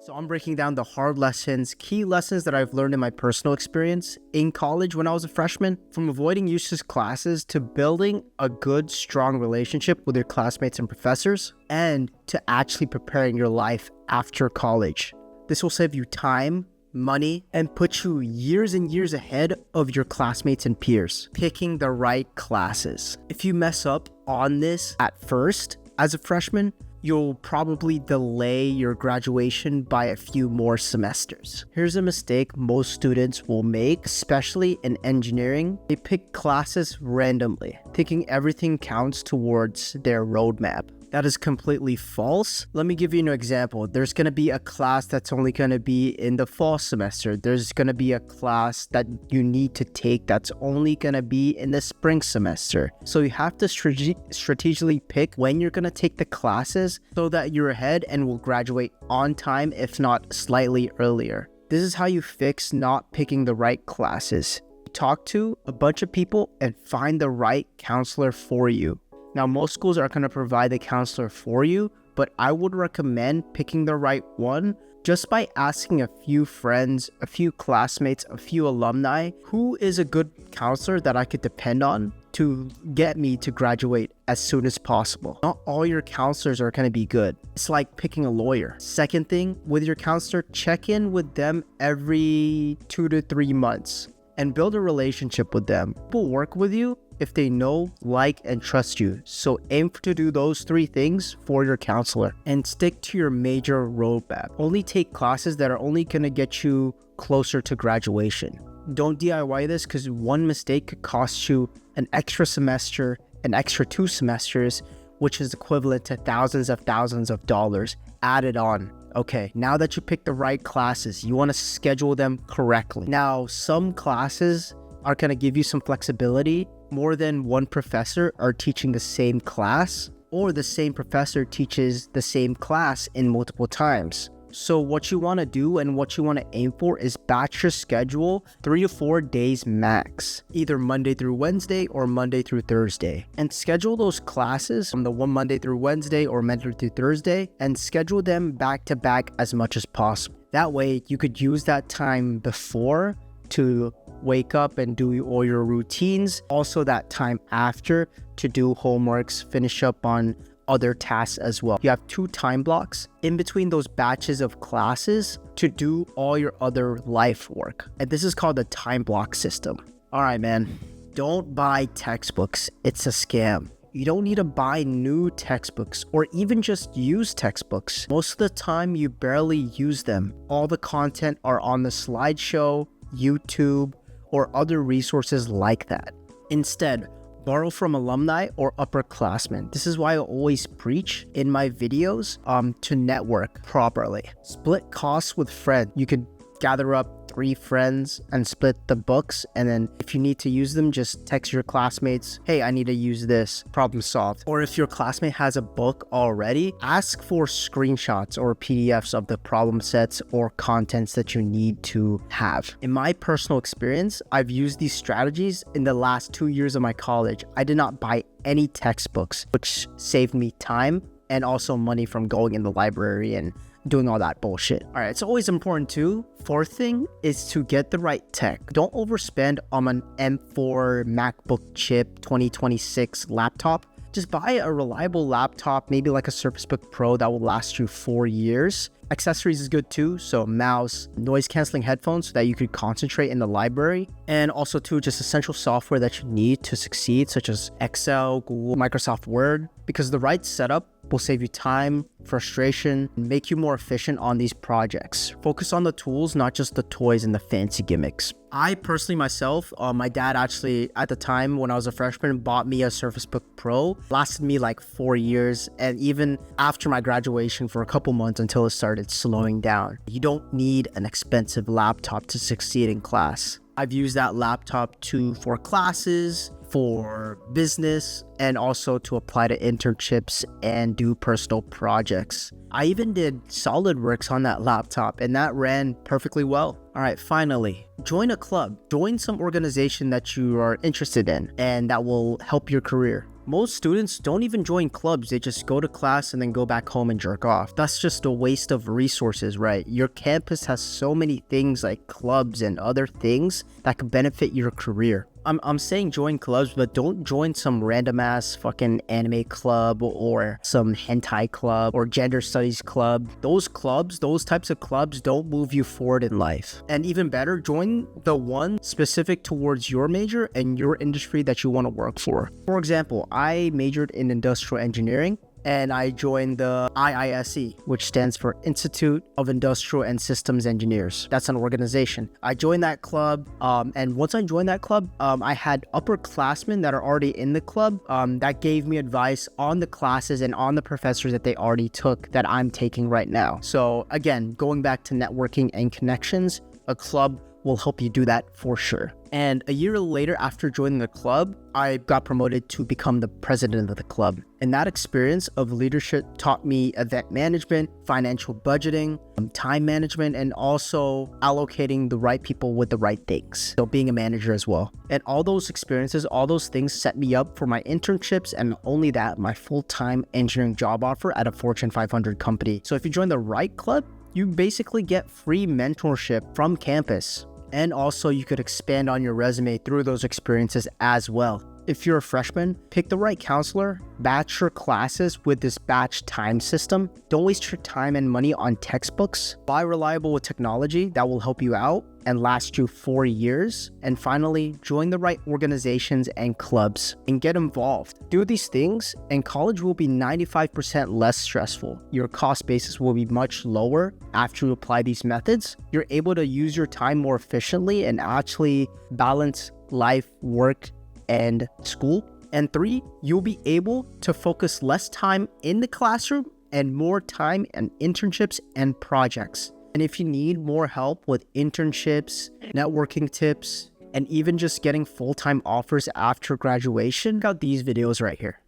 So I'm breaking down the hard lessons, key lessons that I've learned in my personal experience in college when I was a freshman, from avoiding useless classes to building a good, strong relationship with your classmates and professors, and to actually preparing your life after college. This will save you time, money, and put you years and years ahead of your classmates and peers. Picking the right classes. If you mess up on this at first as a freshman, you'll probably delay your graduation by a few more semesters. Here's a mistake most students will make, especially in engineering. They pick classes randomly, thinking everything counts towards their roadmap. That is completely false. Let me give you an example. There's going to be a class that's only going to be in the fall semester. There's going to be a class that you need to take that's only going to be in the spring semester. So you have to strategically pick when you're going to take the classes so that you're ahead and will graduate on time, if not slightly earlier. This is how you fix not picking the right classes. Talk to a bunch of people and find the right counselor for you. Now, most schools are going to provide the counselor for you, but I would recommend picking the right one just by asking a few friends, a few classmates, a few alumni, who is a good counselor that I could depend on to get me to graduate as soon as possible. Not all your counselors are going to be good. It's like picking a lawyer. Second thing, with your counselor, check in with them every 2 to 3 months and build a relationship with them. People work with you if they know, like, and trust you. So aim to do those 3 things for your counselor and stick to your major roadmap. Only take classes that are only gonna get you closer to graduation. Don't DIY this, because one mistake could cost you an extra semester, an extra 2 semesters, which is equivalent to thousands of dollars added on. Okay, now that you picked the right classes, you want to schedule them correctly. Now, some classes are going to give you some flexibility. More than one professor are teaching the same class, or the same professor teaches the same class in multiple times. So what you want to do and what you want to aim for is batch your schedule 3 to 4 days max, either Monday through Wednesday or Monday through Thursday, and schedule those classes from the one Monday through Wednesday or Monday through Thursday, and schedule them back to back as much as possible. That way you could use that time before to wake up and do all your routines, also that time after to do homeworks, finish up on other tasks as well. You have 2 time blocks in between those batches of classes to do all your other life work. And this is called the time block system. All right, man, don't buy textbooks. It's a scam. You don't need to buy new textbooks or even just used textbooks. Most of the time, you barely use them. All the content are on the slideshow, YouTube, or other resources like that. Instead, borrow from alumni or upperclassmen. This is why I always preach in my videos to network properly. Split costs with friends. You could gather up 3 friends and split the books, and then if you need to use them, just text your classmates, hey, I need to use this, problem solved. Or if your classmate has a book already, ask for screenshots or PDFs of the problem sets or contents that you need to have. In my personal experience, I've used these strategies in the last 2 years of my college. I did not buy any textbooks, which saved me time and also money from going in the library and doing all that bullshit. All right, it's always important too. 4th thing is to get the right tech. Don't overspend on an M4 MacBook chip 2026 laptop. Just buy a reliable laptop, maybe like a Surface Book Pro that will last you 4 years. Accessories is good too, so mouse, noise canceling headphones so that you could concentrate in the library, and also too just essential software that you need to succeed, such as Excel, Google, Microsoft Word, because the right setup will save you time, frustration, and make you more efficient on these projects. Focus on the tools, not just the toys and the fancy gimmicks. I personally myself, my dad actually at the time when I was a freshman bought me a Surface Book Pro. Lasted me like 4 years, and even after my graduation for a couple months until it started slowing down. You don't need an expensive laptop to succeed in class. I've used that laptop for classes, for business, and also to apply to internships and do personal projects. I even did SolidWorks on that laptop, and that ran perfectly well. All right, finally, join a club. Join some organization that you are interested in and that will help your career. Most students don't even join clubs, they just go to class and then go back home and jerk off. That's just a waste of resources, right? Your campus has so many things like clubs and other things that could benefit your career. I'm saying join clubs, but don't join some random ass fucking anime club or some hentai club or gender studies club. Those clubs, those types of clubs don't move you forward in life. And even better, join the one specific towards your major and your industry that you want to work for. For example, I majored in industrial engineering, and I joined the IISE, which stands for Institute of Industrial and Systems Engineers. That's an organization. I joined that club, and once I joined that club, I had upperclassmen that are already in the club that gave me advice on the classes and on the professors that they already took that I'm taking right now. So again, going back to networking and connections, a club will help you do that for sure. And a year later, after joining the club, I got promoted to become the president of the club. And that experience of leadership taught me event management, financial budgeting, time management, and also allocating the right people with the right things. So being a manager as well. And all those experiences, all those things set me up for my internships, and not only that, my full-time engineering job offer at a Fortune 500 company. So if you join the right club, you basically get free mentorship from campus. And also you could expand on your resume through those experiences as well. If you're a freshman, pick the right counselor, batch your classes with this batch time system. Don't waste your time and money on textbooks. Buy reliable with technology that will help you out and last you 4 years. And finally, join the right organizations and clubs and get involved. Do these things and college will be 95% less stressful. Your cost basis will be much lower after you apply these methods. You're able to use your time more efficiently and actually balance life, work, and school. And 3, you'll be able to focus less time in the classroom and more time on internships and projects. And if you need more help with internships, networking tips, and even just getting full-time offers after graduation, check out these videos right here.